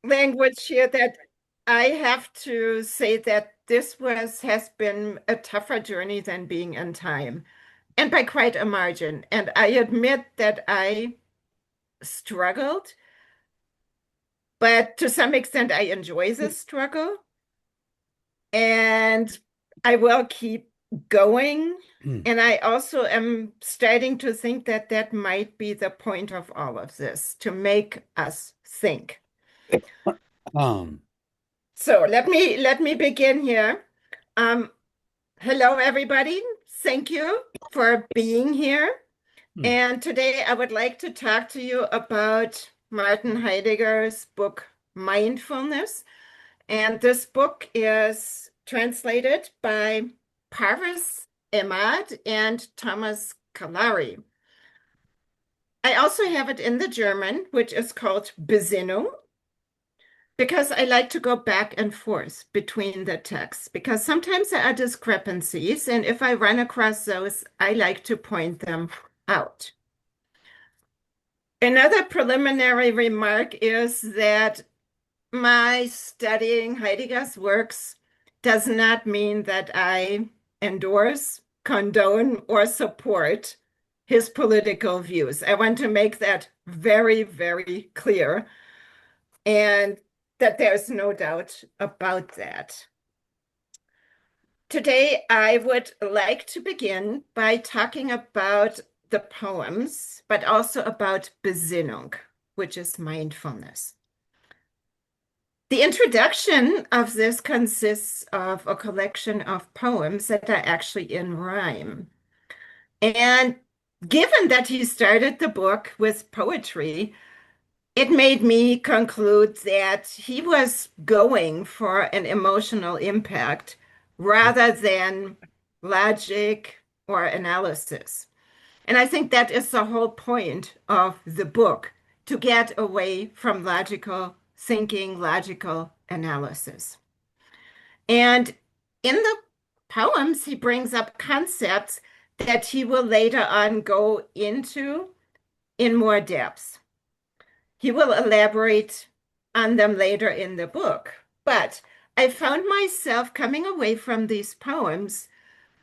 language here that I have to say that has been a tougher journey than being in time, and by quite a margin. And I admit that I struggled, but to some extent I enjoy this struggle, and I will keep going. And I also am starting to think that that might be the point of all of this, to make us think. Um, So let me begin here. Um, Hello, everybody. Thank you for being here. hmm, And today I would like to talk to you about Martin Heidegger's book, Mindfulness. And this book is translated by Parvis Emad and Thomas Kalari. I also have it in the German, which is called Besinnung, because I like to go back and forth between the texts, because sometimes there are discrepancies, and if I run across those, I like to point them out. Another preliminary remark is that my studying Heidegger's works does not mean that I endorse, condone, or support his political views. I want to make that very, very clear, and that there's no doubt about that. Today, I would like to begin by talking about the poems, but also about Besinnung, which is mindfulness. The introduction of this consists of a collection of poems that are actually in rhyme. And given that he started the book with poetry, it made me conclude that he was going for an emotional impact rather than logic or analysis. And I think that is the whole point of the book, to get away from logical thinking, logical analysis. And in the poems, he brings up concepts that he will later on go into in more depth. He will elaborate on them later in the book. But I found myself coming away from these poems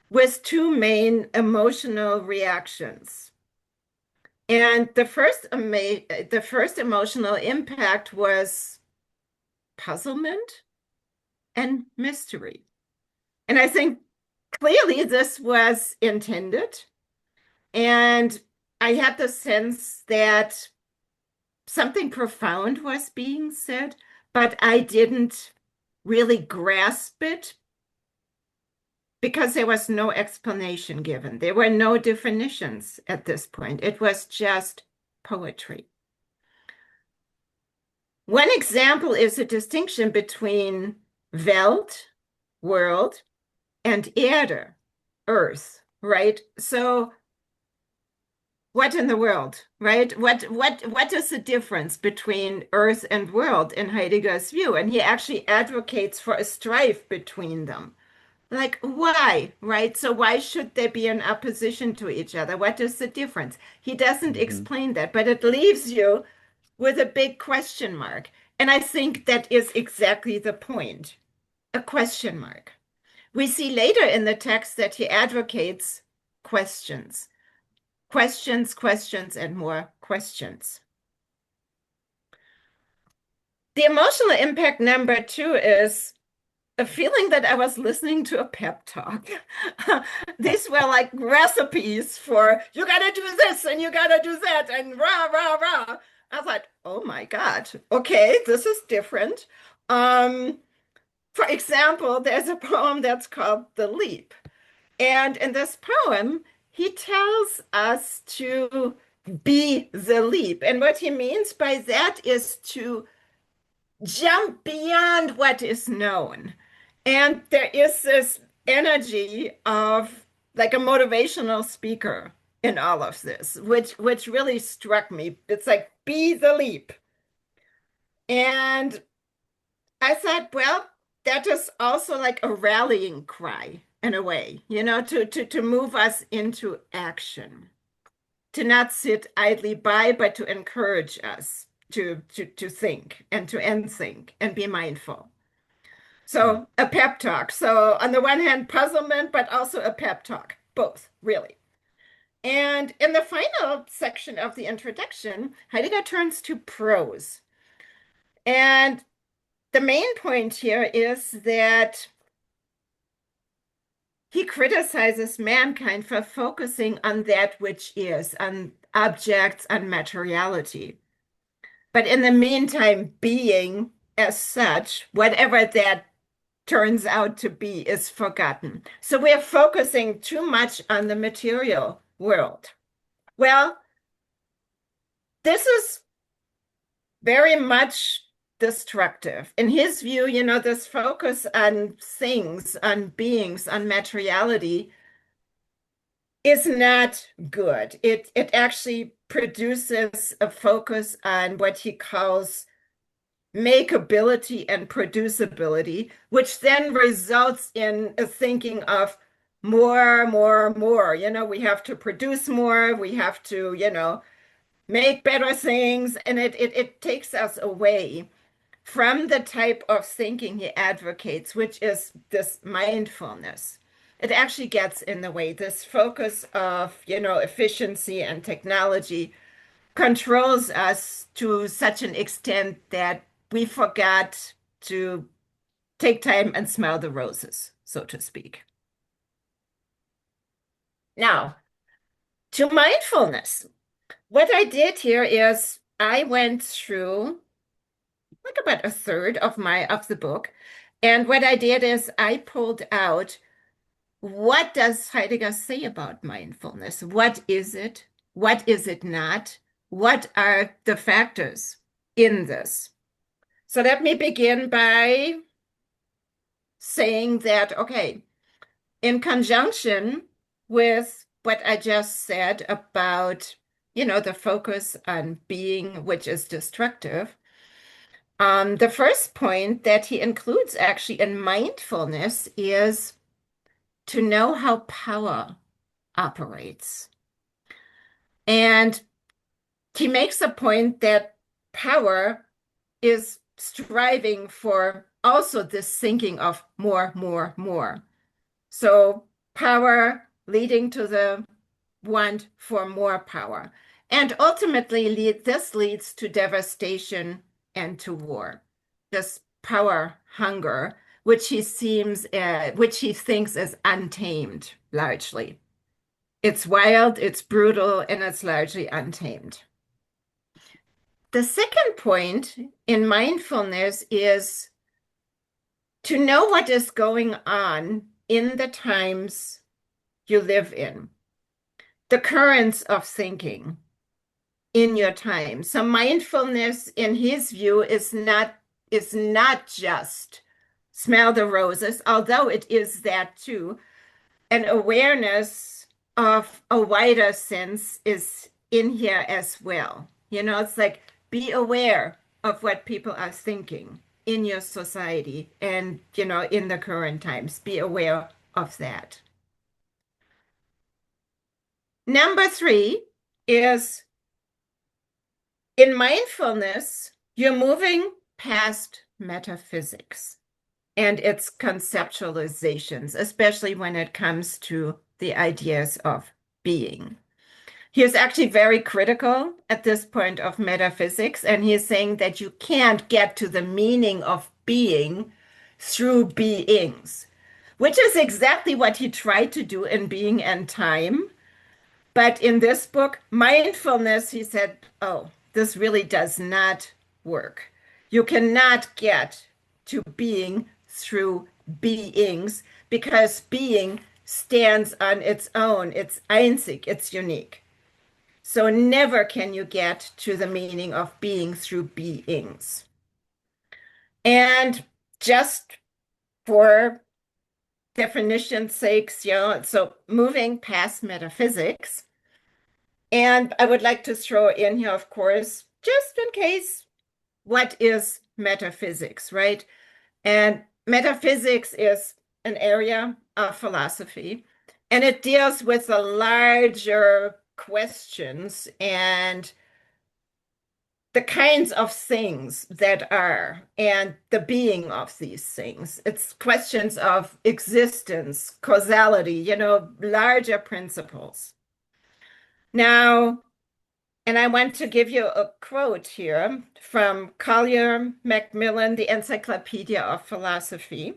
with two main emotional reactions. And the first emotional impact was puzzlement and mystery. And I think clearly this was intended. And I had the sense that something profound was being said, but I didn't really grasp it because there was no explanation given. There were no definitions at this point. It was just poetry. One example is the distinction between Welt, world, and Erde, earth, right? So what in the world, right? What is the difference between earth and world in Heidegger's view? And he actually advocates for a strife between them. Like, why, right? So why should they be in opposition to each other? What is the difference? He doesn't mhm. explain that, but it leaves you with a big question mark. And I think that is exactly the point, a question mark. We see later in the text that he advocates questions, questions, questions, and more questions. The emotional impact number two is a feeling that I was listening to a pep talk. These were like recipes for you gotta do this and you gotta do that and rah, rah, rah. I was like, oh my God, okay, this is different. Um, for example, there's a poem that's called The Leap. And in this poem, he tells us to be the leap. And what he means by that is to jump beyond what is known. And there is this energy of like a motivational speaker in all of this, which really struck me. It's like be the leap. And I thought, well, that is also like a rallying cry in a way, to move us into action, to not sit idly by, but to encourage us to think and to end think and be mindful. mm, So a pep talk. So on the one hand, puzzlement, but also a pep talk, both really. And in the final section of the introduction, Heidegger turns to prose. And the main point here is that he criticizes mankind for focusing on that which is, on objects, on materiality. But in the meantime, being as such, whatever that turns out to be, is forgotten. So we're focusing too much on the material world. Well, this is very much destructive. In his view, this focus on things, on beings, on materiality is not good. It actually produces a focus on what he calls makeability and producibility, which then results in a thinking of more, more, more. We have to produce more, we have to, make better things, and it takes us away from the type of thinking he advocates, which is this mindfulness. It actually gets in the way. This focus of, efficiency and technology controls us to such an extent that we forgot to take time and smell the roses, so to speak. Now, to mindfulness. What I did here is I went through like about a third of the book. And what I did is I pulled out, what does Heidegger say about mindfulness? What is it? What is it not? What are the factors in this? So let me begin by saying that, okay, in conjunction with what I just said about, the focus on being, which is destructive, the first point that he includes actually in mindfulness is to know how power operates. And he makes a point that power is striving for also this thinking of more, more, more. So power leading to the want for more power. And ultimately, this leads to devastation and to war. This power hunger, which he thinks is untamed, largely. It's wild, it's brutal, and it's largely untamed. The second point in mindfulness is to know what is going on in the times you live in, the currents of thinking in your time. So mindfulness, in his view, is not just smell the roses, although it is that too. An awareness of a wider sense is in here as well. It's like be aware of what people are thinking in your society and, in the current times. Be aware of that. Number three is in mindfulness, you're moving past metaphysics and its conceptualizations, especially when it comes to the ideas of being. He is actually very critical at this point of metaphysics, and he is saying that you can't get to the meaning of being through beings, which is exactly what he tried to do in Being and Time. But in this book, mindfulness, he said, oh, this really does not work. You cannot get to being through beings because being stands on its own. It's einzig, it's unique. So never can you get to the meaning of being through beings. And just for definition's sakes, so moving past metaphysics, and I would like to throw in here, of course, just in case, what is metaphysics, right? And metaphysics is an area of philosophy, and it deals with the larger questions and the kinds of things that are and the being of these things. It's questions of existence, causality, larger principles. Now, and I want to give you a quote here from Collier Macmillan, The Encyclopedia of Philosophy,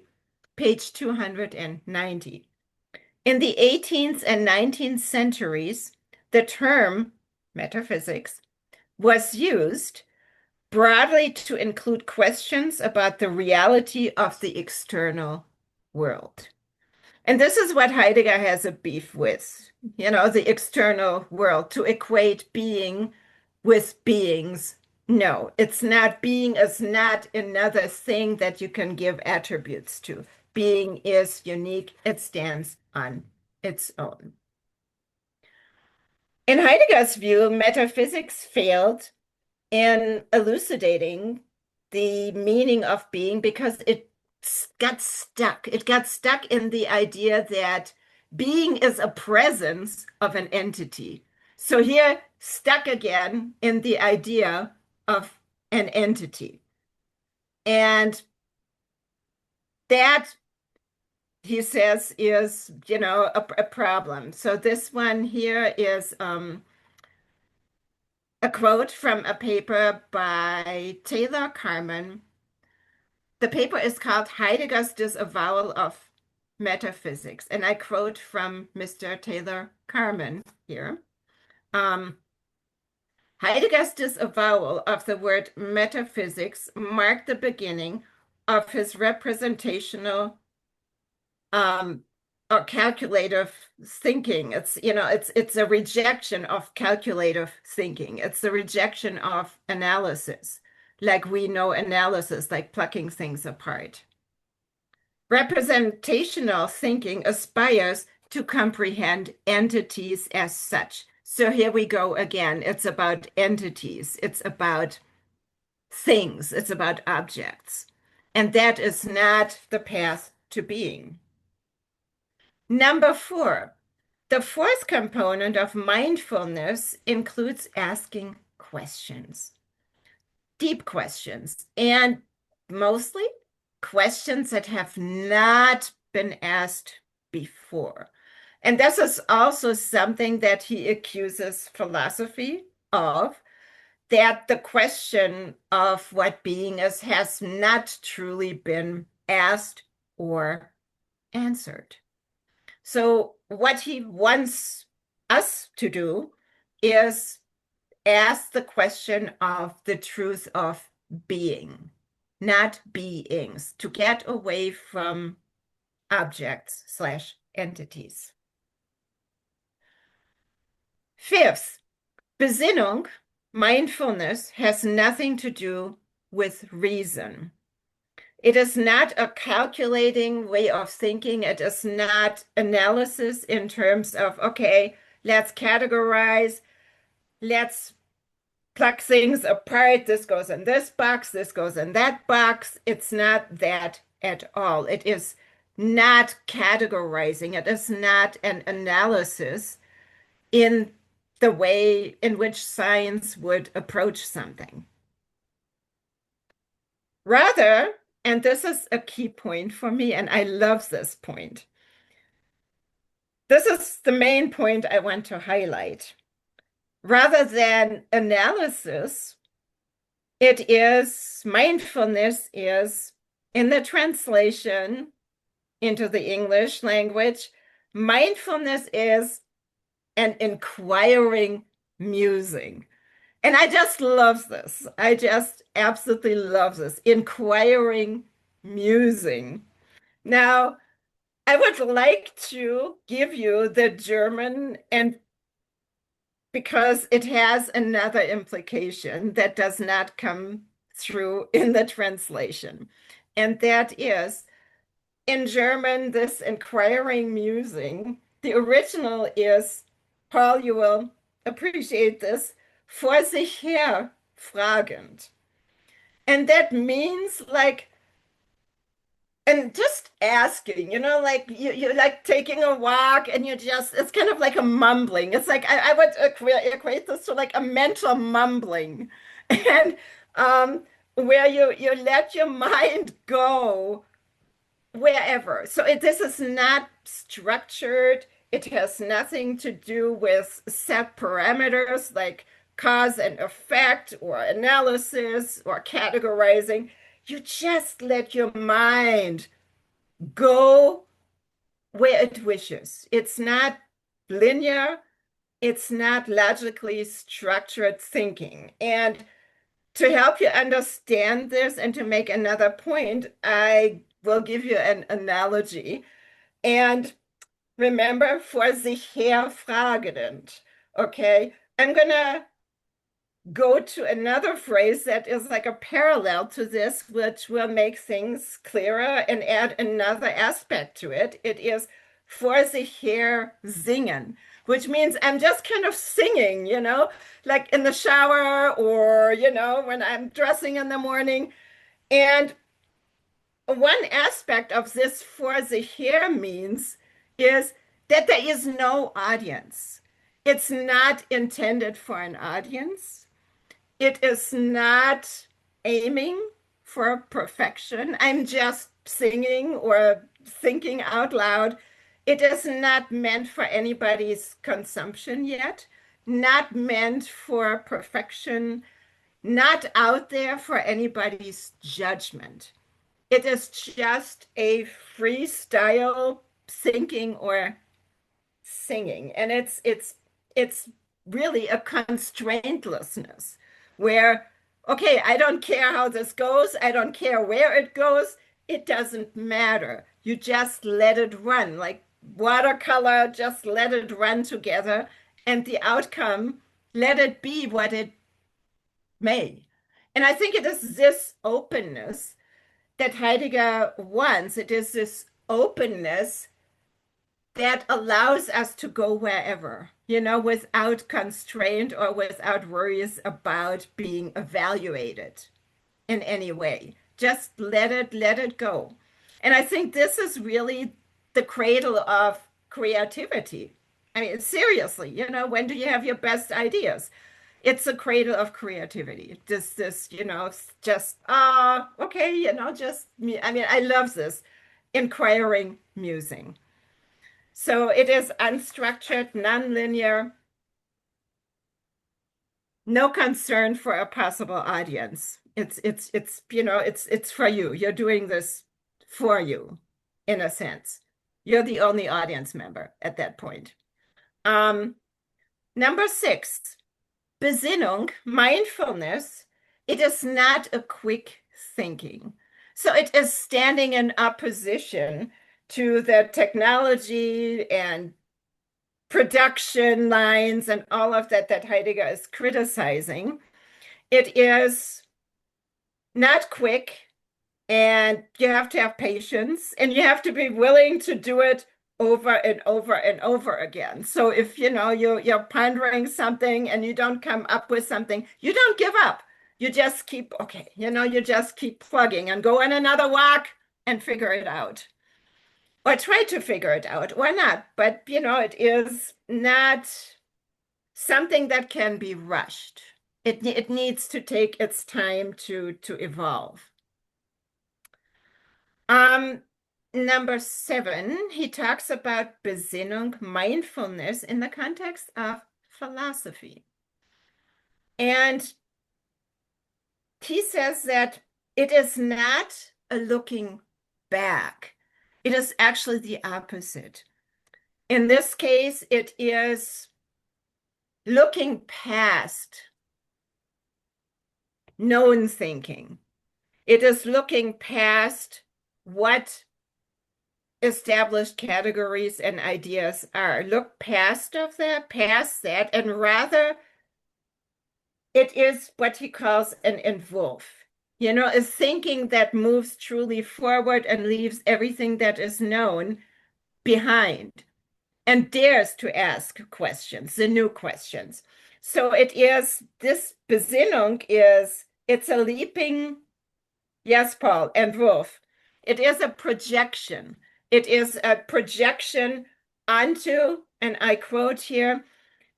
page 290. In the 18th and 19th centuries, the term metaphysics was used broadly to include questions about the reality of the external world. And this is what Heidegger has a beef with, the external world, to equate being with beings. No, it's not. Being is not another thing that you can give attributes to. Being is unique, it stands on its own. In Heidegger's view, metaphysics failed in elucidating the meaning of being because it got stuck. It got stuck in the idea that being is a presence of an entity. So here, stuck again in the idea of an entity. And that, he says, is, a problem. So this one here is a quote from a paper by Taylor Carman. The paper is called Heidegger's Disavowal of Metaphysics. And I quote from Mr. Taylor Carman here. Heidegger's disavowal of the word metaphysics marked the beginning of his representational or calculative thinking. It's a rejection of calculative thinking. It's the rejection of analysis, like we know analysis, like plucking things apart. Representational thinking aspires to comprehend entities as such. So here we go again. It's about entities. It's about things. It's about objects. And that is not the path to being. Number 4, the fourth component of mindfulness includes asking questions, deep questions, and mostly questions that have not been asked before. And this is also something that he accuses philosophy of, that the question of what being is has not truly been asked or answered. So what he wants us to do is ask the question of the truth of being, not beings, to get away from objects/entities. Fifth, Besinnung, mindfulness, has nothing to do with reason. It is not a calculating way of thinking. It is not analysis in terms of, okay, let's categorize, let's pluck things apart. This goes in this box, this goes in that box. It's not that at all. It is not categorizing. It is not an analysis in the way in which science would approach something. Rather, and this is a key point for me, and I love this point. This is the main point I want to highlight. Rather than analysis, mindfulness is, in the translation into the English language, mindfulness is an inquiring musing. And I just love this. I just absolutely love this. Inquiring musing. Now, I would like to give you the German, and because it has another implication that does not come through in the translation. And that is, in German, this inquiring musing, the original is, Paul, you will appreciate this, vor sich her fragend. And that means and just asking, like you like taking a walk and it's kind of like a mumbling. It's like I would equate this to like a mental mumbling. and where you let your mind go wherever. So this is not structured. It has nothing to do with set parameters like cause and effect or analysis or categorizing. You just let your mind go where it wishes. It's not linear. It's not logically structured thinking. And to help you understand this and to make another point, I will give you an analogy. And remember, for sich herfragend, okay? I'm gonna go to another phrase that is like a parallel to this, which will make things clearer and add another aspect to it. It is vor sich her singen, which means I'm just kind of singing, like in the shower or, when I'm dressing in the morning. And one aspect of this vor sich her means is that there is no audience. It's not intended for an audience. It is not aiming for perfection. I'm just singing or thinking out loud. It is not meant for anybody's consumption yet, not meant for perfection, not out there for anybody's judgment. It is just a freestyle thinking or singing. And it's really a constraintlessness where, okay, I don't care how this goes, I don't care where it goes, it doesn't matter. You just let it run, like watercolor, just let it run together, and the outcome, let it be what it may. And I think it is this openness that Heidegger wants. It is this openness that allows us to go wherever, without constraint or without worries about being evaluated in any way. Just let it go. And I think this is really the cradle of creativity. I mean, seriously, when do you have your best ideas? It's a cradle of creativity. This, just okay, just me. I mean, I love this inquiring musing. So it is unstructured, nonlinear, no concern for a possible audience. It's for you. You're doing this for you, in a sense. You're the only audience member at that point. Um, Number 6, Besinnung, mindfulness. It is not a quick thinking. So it is standing in opposition to the technology and production lines and all of that Heidegger is criticizing. It is not quick, and you have to have patience, and you have to be willing to do it over and over and over again. So if you're pondering something and you don't come up with something, you don't give up. You just keep, okay, you just keep plugging and go on another walk and figure it out. Or try to figure it out, or not. But it is not something that can be rushed. It needs to take its time to evolve. Number 7, he talks about Besinnung, mindfulness in the context of philosophy. And he says that it is not a looking back. It is actually the opposite. In this case, it is looking past known thinking. It is looking past what established categories and ideas are. Look past that, and rather it is what he calls an entwurf. A thinking that moves truly forward and leaves everything that is known behind and dares to ask questions, the new questions. So it is, this Besinnung it's a leaping, yes, Paul, Entwurf. It is a projection. It is a projection onto, and I quote here,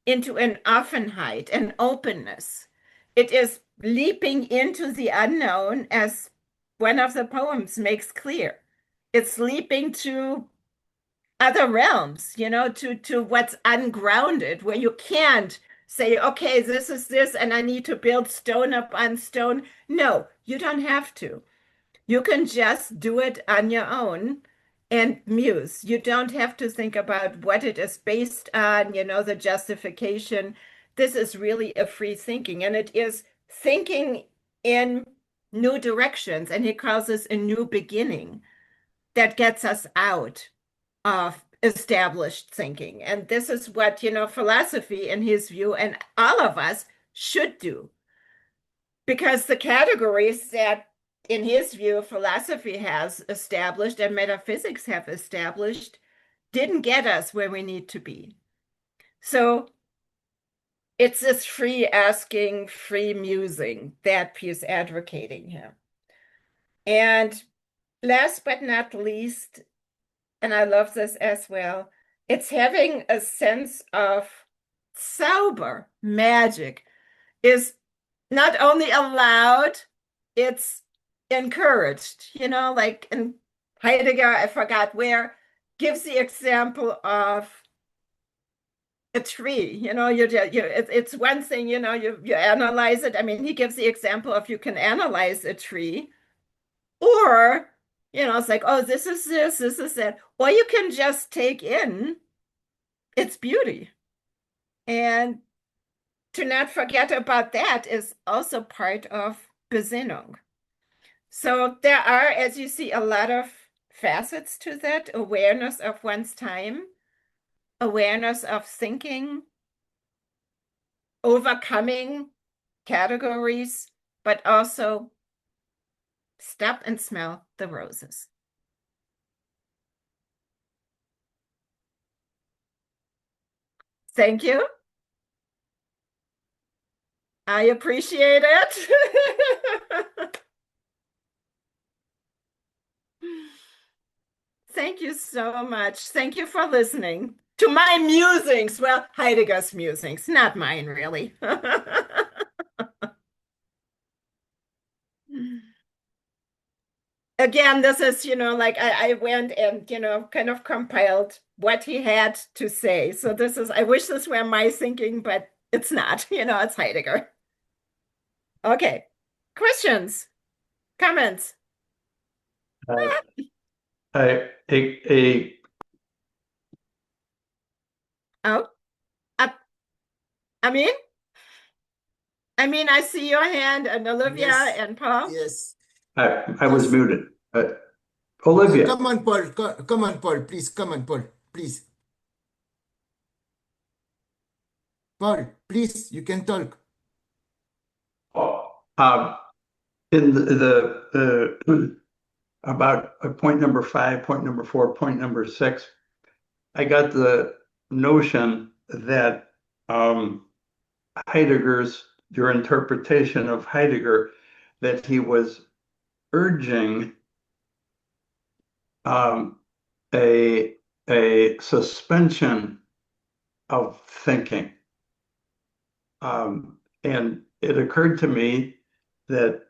into an Offenheit, an openness. It is leaping into the unknown, as one of the poems makes clear. It's leaping to other realms, to what's ungrounded, where you can't say, okay, this is this, and I need to build stone up on stone. No, you don't have to. You can just do it on your own and muse. You don't have to think about what it is based on, the justification. This is really a free thinking, and it is thinking in new directions. And he calls this a new beginning that gets us out of established thinking. And this is what, philosophy, in his view, and all of us should do. Because the categories that, in his view, philosophy has established and metaphysics have established didn't get us where we need to be. So it's this free asking, free musing that he's advocating here. And last but not least, and I love this as well, it's having a sense of sober magic is not only allowed, it's encouraged, like in Heidegger, I forgot where, gives the example of a tree. It's one thing, you analyze it. I mean, he gives the example of you can analyze a tree, or, it's like, oh, this is this is that. Or you can just take in its beauty. And to not forget about that is also part of Besinnung. So there are, as you see, a lot of facets to that: awareness of one's time, awareness of thinking, overcoming categories, but also stop and smell the roses. Thank you. I appreciate it. Thank you so much. Thank you for listening to my musings. Well, Heidegger's musings, not mine, really. Again, this is, like I went and, kind of compiled what he had to say. So this is, I wish this were my thinking, but it's not, it's Heidegger. Okay. Questions, comments? Uh, I, a Oh, I, I mean, I see your hand, and Olivia Yes, and Paul. yes, I was yes. muted. Olivia. Come on, Paul. Come on, Paul. Please, come on, Paul. Please. Paul, please, you can talk. Um, in the about point number 5, point number 4, point number 6, I got the notion that your interpretation of Heidegger, that he was urging um, a suspension of thinking. And it occurred to me that,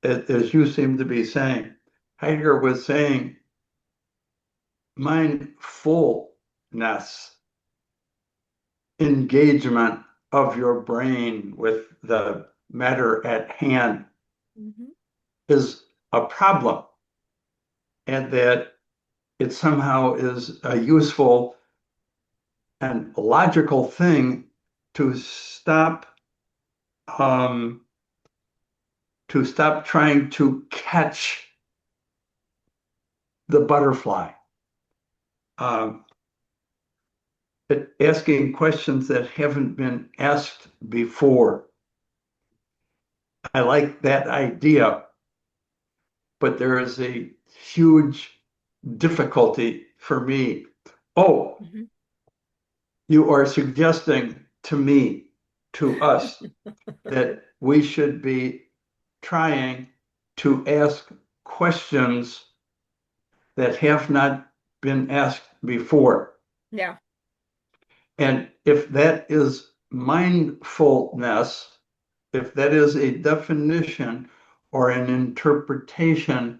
as you seem to be saying, Heidegger was saying mindfulness, engagement of your brain with the matter at hand, is a problem, and that it somehow is a useful and logical thing to stop trying to catch the butterfly, asking questions that haven't been asked before. I like that idea, but there is a huge difficulty for me. Oh, you are suggesting to me, to us, that we should be trying to ask questions that have not been asked before. Yeah. And if that is mindfulness, if that is a definition or an interpretation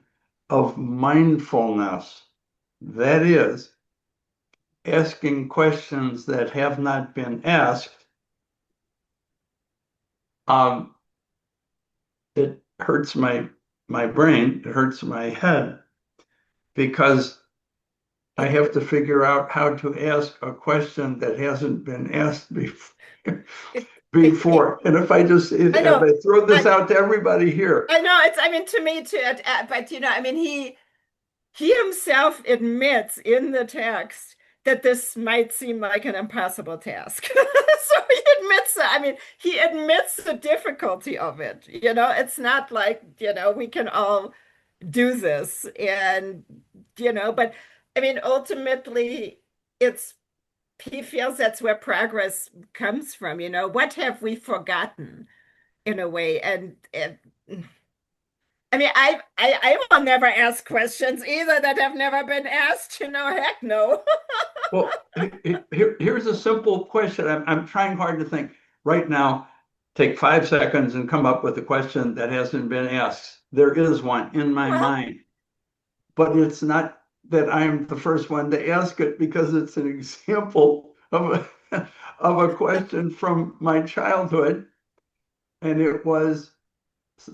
of mindfulness. That is, asking questions that have not been asked. Um, it hurts my brain, it hurts my head because I It, have to figure out how to ask a question that hasn't been asked it, it, before. And I if know, I throw this I, out to everybody here, I know I mean, to me too, but I mean, he himself admits in the text that this might seem like an impossible task. So he admits that. I mean, he admits the difficulty of it. It's not like, we can all do this. And, but I mean, ultimately, it's he feels that's where progress comes from. What have we forgotten in a way? And I mean, I will never ask questions either that have never been asked. Heck no. well, here's a simple question. I'm trying hard to think right now. Take 5 seconds and come up with a question that hasn't been asked. There is one in my Well, mind, but it's not that I'm the first one to ask it because it's an example of a question from my childhood. And it was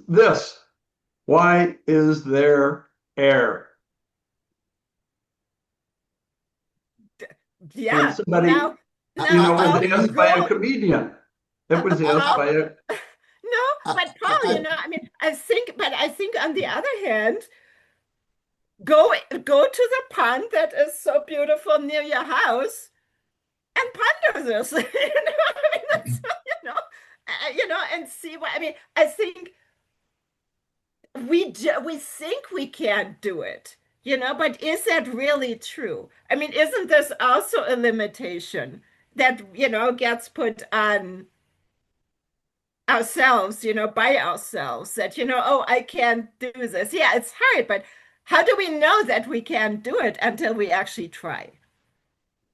this: why is there air? And yeah. somebody, I, was I I'll asked by believe, a go. comedian. It was asked I, by a, No, I, but I, Paul, I, I mean, I think on the other hand, go to the pond that is so beautiful near your house and ponder this. I mean, and see what I mean. I think we think we can't do it, but is that really true? I mean, isn't this also a limitation that, gets put on ourselves, by ourselves that, oh, I can't do this. Yeah, it's hard, but how do we know that we can do it until we actually try?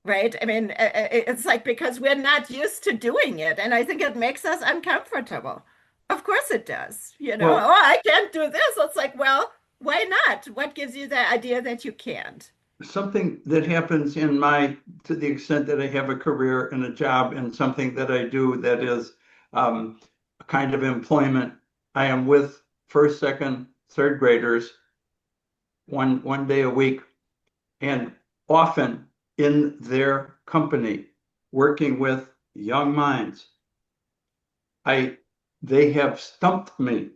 Right? I mean, it's like because we're not used to doing it, and I think it makes us uncomfortable. Of course it does. Oh, well, I can't do this. It's like, well, why not? What gives you the idea that you can't? something that happens to the extent that I have a career and a job and something that I do that is a kind of employment. I am with first, second, third graders one day a week, and often in their company, working with young minds. I They have stumped me.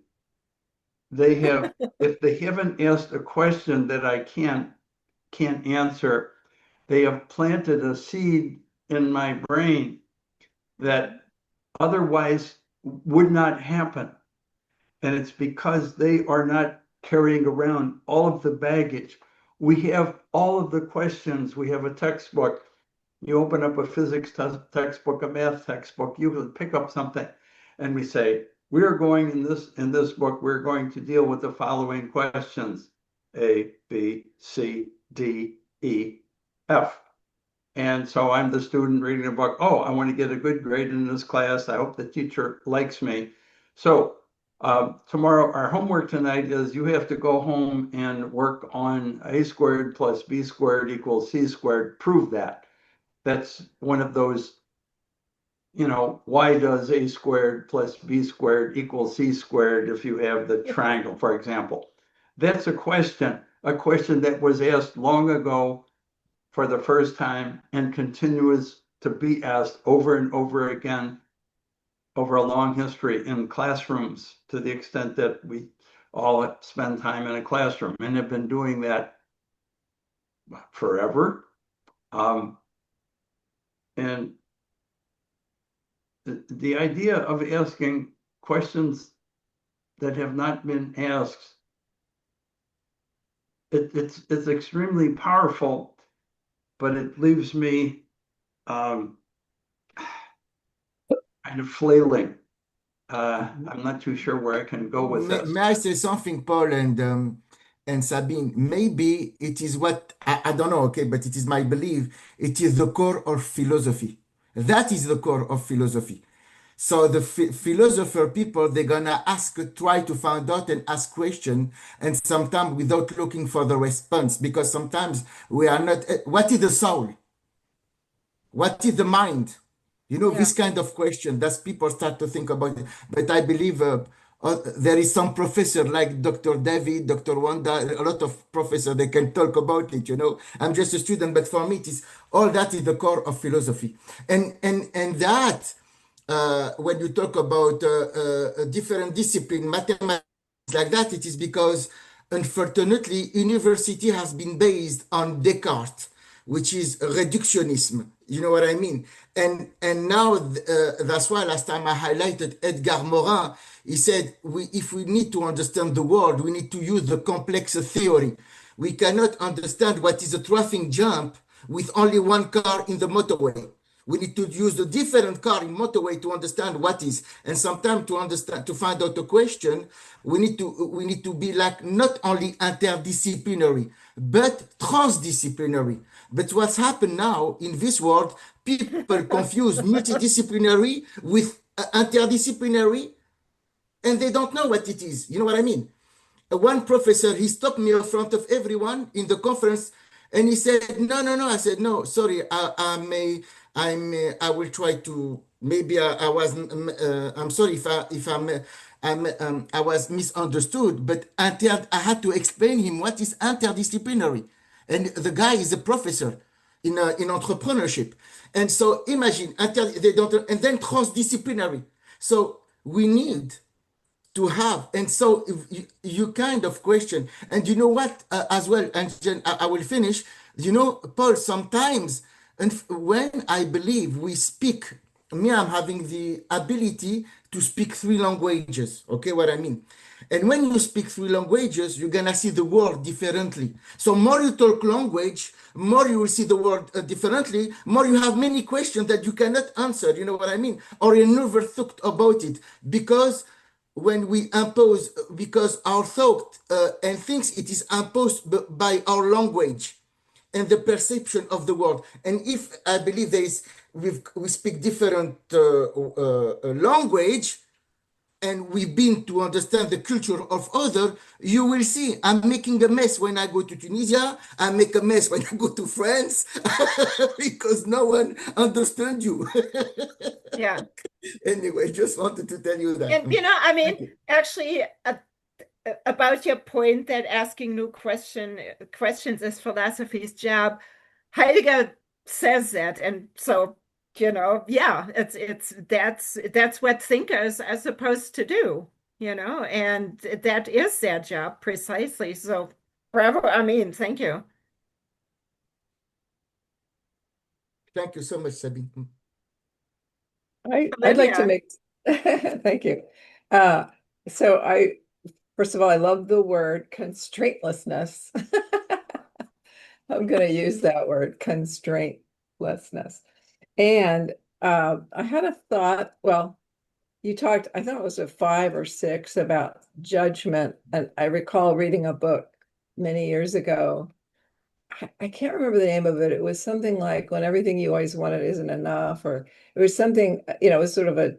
They have, if they haven't asked a question that I can't answer, they have planted a seed in my brain that otherwise would not happen. And it's because they are not carrying around all of the baggage. We have all of the questions. We have a textbook. You open up a physics textbook, a math textbook, you can pick up something, and we say, we are going in this book, we're going to deal with the following questions: A, B, C, D, E, F. And so I'm the student reading a book. Oh, I want to get a good grade in this class. I hope the teacher likes me. So tomorrow, our homework tonight is you have to go home and work on a squared plus b squared equals c squared. Prove that. That's one of those, why does a squared plus b squared equal c squared if you have the triangle, for example? That's a question that was asked long ago for the first time and continues to be asked over and over again over a long history in classrooms to the extent that we all spend time in a classroom and have been doing that forever. Um, and the idea of asking questions that have not been asked, it's extremely powerful, but it leaves me kind of flailing. I'm not too sure where I can go with may this. I say something, Paul and Sabine? Maybe it is what I don't know, okay, but it is my belief. It is the core of philosophy. That is the core of philosophy. So the philosopher people, they're gonna ask, try to find out and ask question, and sometimes without looking for the response, because sometimes we are not. What is the soul? What is the mind? You know, Yeah. this kind of question that people start to think about it. But I believe there is some professor like Dr. David, Dr. Wanda, a lot of professors, they can talk about it, you know. I'm just a student, but for me, it is all that is the core of philosophy. And that, when you talk about a different discipline, mathematics, like that, it is because unfortunately university has been based on Descartes, which is reductionism. You know what I mean? And now that's why last time I highlighted Edgar Morin. He said if we need to understand the world, we need to use the complex theory. We cannot understand what is a traffic jump with only one car in the motorway. We need to use the different car in motorway to understand what is. And sometimes to understand, to find out a question, we need to be like not only interdisciplinary, but transdisciplinary. But what's happened now in this world, people confuse multidisciplinary with interdisciplinary, and they don't know what it is. You know what I mean? One professor, he stopped me in front of everyone in the conference, and he said, "No, no, no." I said, "No, sorry, I will try to. Maybe I was. I'm sorry if I was misunderstood, but I had to explain him what is interdisciplinary, and the guy is a professor in entrepreneurship, and so imagine they don't, and then transdisciplinary. So we need to have. And so if you kind of question, and you know what, as well, and Jen, I will finish. You know, Paul, sometimes, and when I believe we speak, me, I'm having the ability to speak three languages. Okay, what I mean? And when you speak three languages, you're gonna see the world differently. So more you talk language, more you will see the world differently, more you have many questions that you cannot answer. You know what I mean? Or you never thought about it, because when we impose, because our thought and things, it is imposed by our language and the perception of the world. And if I believe we speak different language, and we've been to understand the culture of other, you will see I'm making a mess when I go to Tunisia. I make a mess when I go to France because no one understands you. Yeah. Anyway, just wanted to tell you that. And I mean, Thank you. actually, about your point that asking new questions is philosophy's job, Heidegger says that, and so yeah, that's what thinkers are supposed to do, and that is their job precisely. So, bravo! I mean, thank you. Thank you so much, Sabine. I'd like to Olivia. make, thank you. Uh, so first of all, I love the word constraintlessness. I'm going to use that word, constraintlessness. And I had a thought, well, you talked, I thought it was a 5 or 6 about judgment. And I recall reading a book many years ago. I can't remember the name of it. It was something like when everything you always wanted isn't enough, or it was something, it was sort of a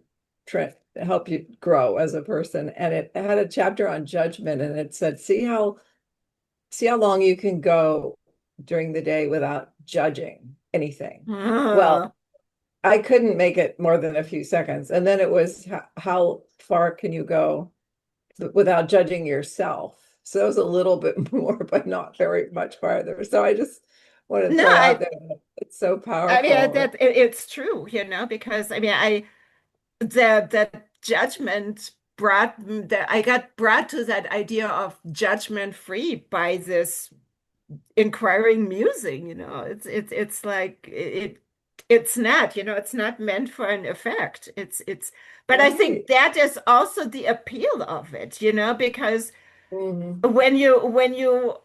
trend to help you grow as a person. And it had a chapter on judgment, and it said, see how long you can go during the day without judging anything. Well, Ah. I couldn't make it more than a few seconds. And then it was how far can you go without judging yourself? So that was a little bit more, but not very much farther. So I just want to No, throw out there that it's so I mean powerful. it's true, because I mean the judgment that I got brought to that idea of judgment free by this inquiring musing. It's like it's not, it's not meant for an effect. But I think Right. that is also the appeal of it, because Mhm. when you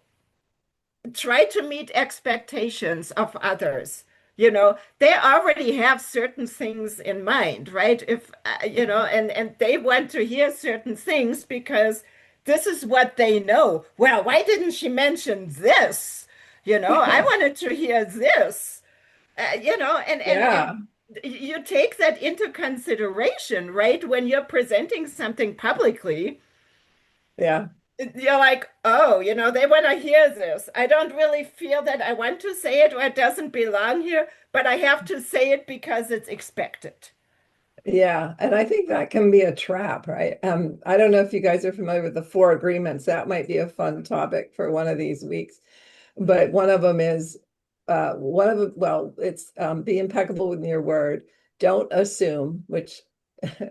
try to meet expectations of others, they already have certain things in mind, right? If and they want to hear certain things because this is what they know. Well, why didn't she mention this? I wanted to hear this. And Yeah. you take that into consideration, right? When you're presenting something publicly, Yeah. you're like, oh, they want to hear this. I don't really feel that I want to say it or it doesn't belong here, but I have to say it because it's expected. Yeah, and I think that can be a trap, right? I don't know if you guys are familiar with the four agreements. That might be a fun topic for one of these weeks. But one of them is one of them, well, it's be impeccable with your word. Don't assume, which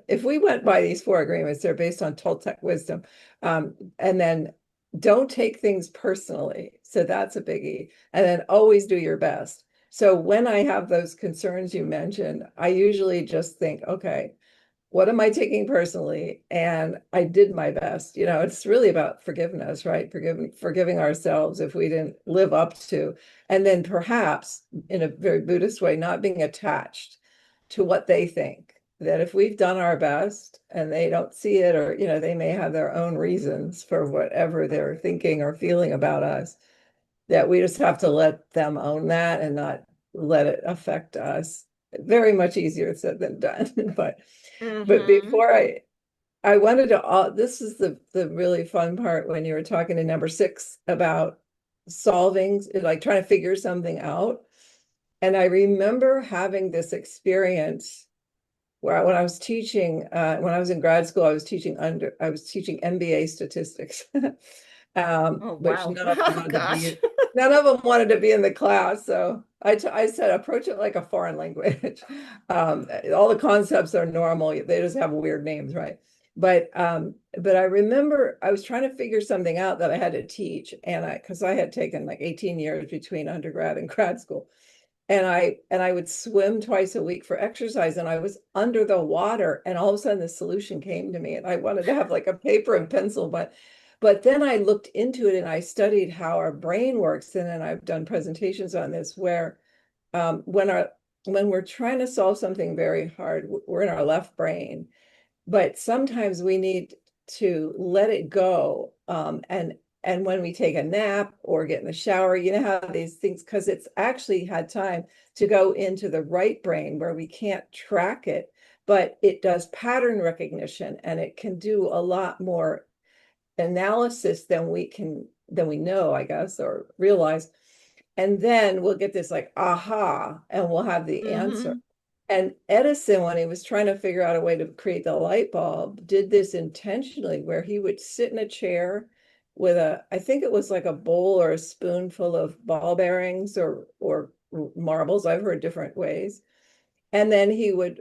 if we went by these four agreements, they're based on Toltec wisdom. And then don't take things personally. So that's a biggie. And then always do your best. So when I have those concerns you mentioned, I usually just think, okay, what am I taking personally? And I did my best. It's really about forgiveness, right? Forgiving ourselves if we didn't live up to, and then perhaps in a very Buddhist way, not being attached to what they think. That if we've done our best and they don't see it, or, they may have their own reasons for whatever they're thinking or feeling about us, that we just have to let them own that and not let it affect us. Very much easier said than done. But Hmm. before I wanted to this is the really fun part when you were talking to number 6 about solving, like trying to figure something out. And I remember having this experience where when I was teaching, when I was in grad school, I was teaching MBA statistics, Oh, which wow. Oh, gosh. none of them wanted to be in the class. So I said, approach it like a foreign language. All the concepts are normal. They just have weird names, right? But I remember I was trying to figure something out that I had to teach, and because I had taken like 18 years between undergrad and grad school, and I would swim twice a week for exercise, and I was under the water, and all of a sudden the solution came to me, and I wanted to have like a paper and pencil, but then I looked into it and I studied how our brain works, and then I've done presentations on this where when we're trying to solve something very hard, we're in our left brain, but sometimes we need to let it go. And when we take a nap or get in the shower, how these things, because it's actually had time to go into the right brain where we can't track it, but it does pattern recognition and it can do a lot more analysis than we know, I guess, or realize. And then we'll get this like aha, and we'll have the answer. Hmm. And Edison, when he was trying to figure out a way to create the light bulb, did this intentionally where he would sit in a chair with I think it was like a bowl or a spoonful of ball bearings or marbles. I've heard different ways. And then he would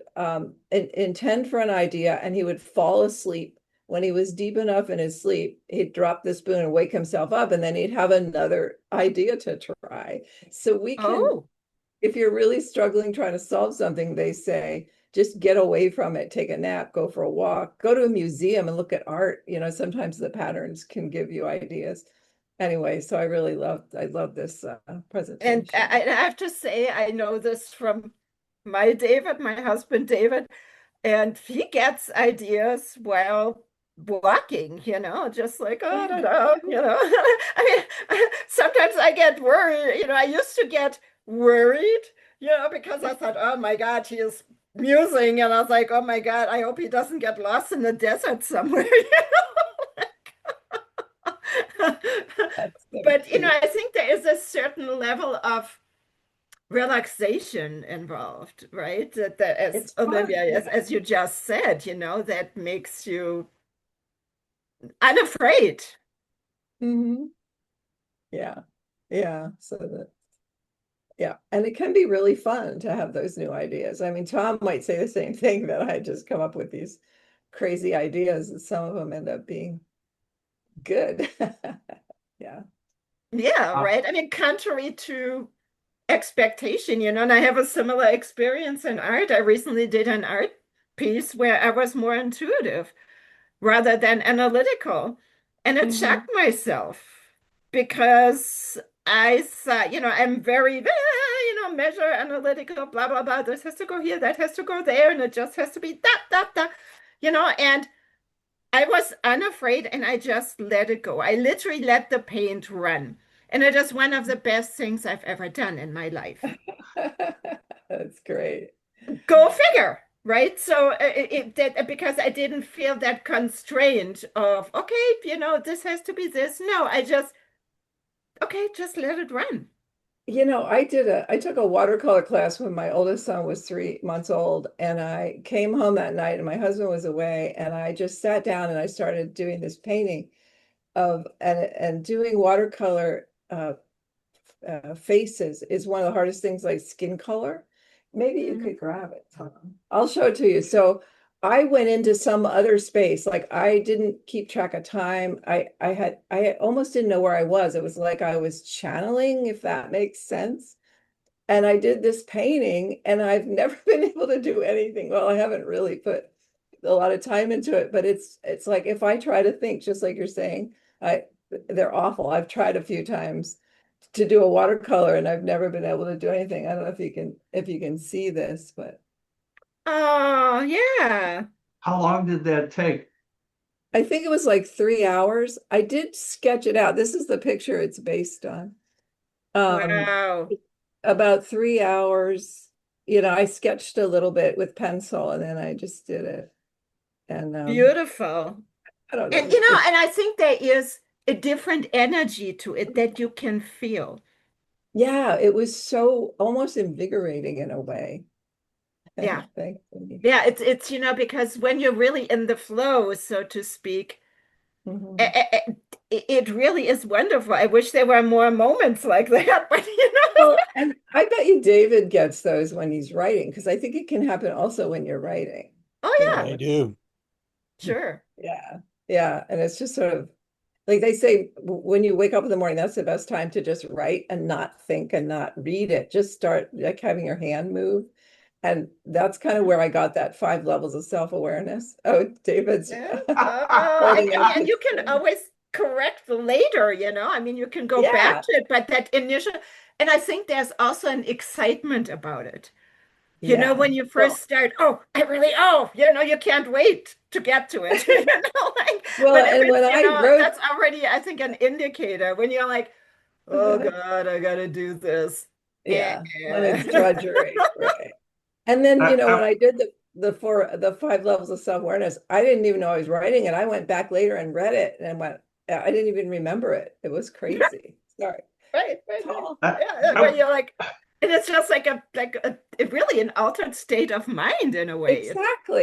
intend for an idea and he would fall asleep. When he was deep enough in his sleep, he'd drop the spoon and wake himself up, and then he'd have another idea to try. So we can, Oh. if you're really struggling trying to solve something, they say, just get away from it, take a nap, go for a walk, go to a museum and look at art. Sometimes the patterns can give you ideas. Anyway, so I love this And presentation. I have to say, I know this from my husband David, and he gets ideas while walking, just like, oh, no, no, I mean, sometimes I get worried, I used to get worried, because I thought, oh my God, he is musing, and I was like, oh my God, I hope he doesn't get lost in the desert somewhere. That's so But, cute. I think there is a certain level of relaxation involved, right? That as It's fun. Olivia, Yeah. as you just said, that makes you unafraid. Hmm. Yeah. Yeah. So that, yeah. And it can be really fun to have those new ideas. I mean, Tom might say the same thing, that I just come up with these crazy ideas and some of them end up being good. Yeah. Yeah, right. I mean, contrary to expectation, and I have a similar experience in art. I recently did an art piece where I was more intuitive rather than analytical. And it Hmm. shocked myself because I thought, I'm very, measure analytical, blah, blah, blah. This has to go here, that has to go there, and it just has to be that, that, that, and I was unafraid and I just let it go. I literally let the paint run. And it is one of the best things I've ever done in my life. That's great. Go figure, right? So because I didn't feel that constraint of, okay, this has to be this. No, I just, okay, just let it run. I took a watercolor class when my oldest son was 3 months old, and I came home that night and my husband was away, and I just sat down and I started doing this painting of and doing watercolor faces is one of the hardest things, like skin color. Maybe you Mhm. could grab it, Tom. I'll show it to you. So I went into some other space. Like I didn't keep track of time. I almost didn't know where I was. It was like I was channeling, if that makes sense. And I did this painting, and I've never been able to do anything. Well, I haven't really put a lot of time into it, but it's like if I try to think, just like you're saying, I they're awful. I've tried a few times to do a watercolor, and I've never been able to do anything. I don't know if you can see this, but Oh, yeah. How long did that take? I think it was like 3 hours. I did sketch it out. This is the picture it's based on. Um, Wow. about 3 hours. I sketched a little bit with pencil, and then I just did it. And Beautiful. I don't know. And and I think there is a different energy to it that you can feel. Yeah, it was so almost invigorating in a way. Yeah. Thankfully. Yeah, it's because when you're really in the flow, so to speak, Mhm. it really is wonderful. I wish there were more moments like that, but Well, and I bet you David gets those when he's writing, because I think it can happen also when you're writing, oh you know, yeah, I do. sure. yeah, yeah. And it's just sort of like they say, when you wake up in the morning, that's the best time to just write and not think and not read it. Just start like having your hand move. And that's kind of where I got that 5 levels of self-awareness. Oh, David's Yeah. holding up And his you can thing. always correct later, I mean, you can go back Yeah, to it, but that initial, and I think there's also an excitement about it. yeah. When you Well, first start, oh, I really, you can't wait to get to it, well, but if and it's, when I wrote, that's already, I think, an indicator when you're like, oh God, I gotta do this. Eh. yeah, when it's drudgery, right? And then, when I, I did the 5 levels of self-awareness, I didn't even know I was writing it. I went back later and read it and went, I didn't even remember it. It was crazy. Sorry. Right. Paul. I, Yeah, where I, you're like, and it's just like a really an altered state of mind in a way. Exactly.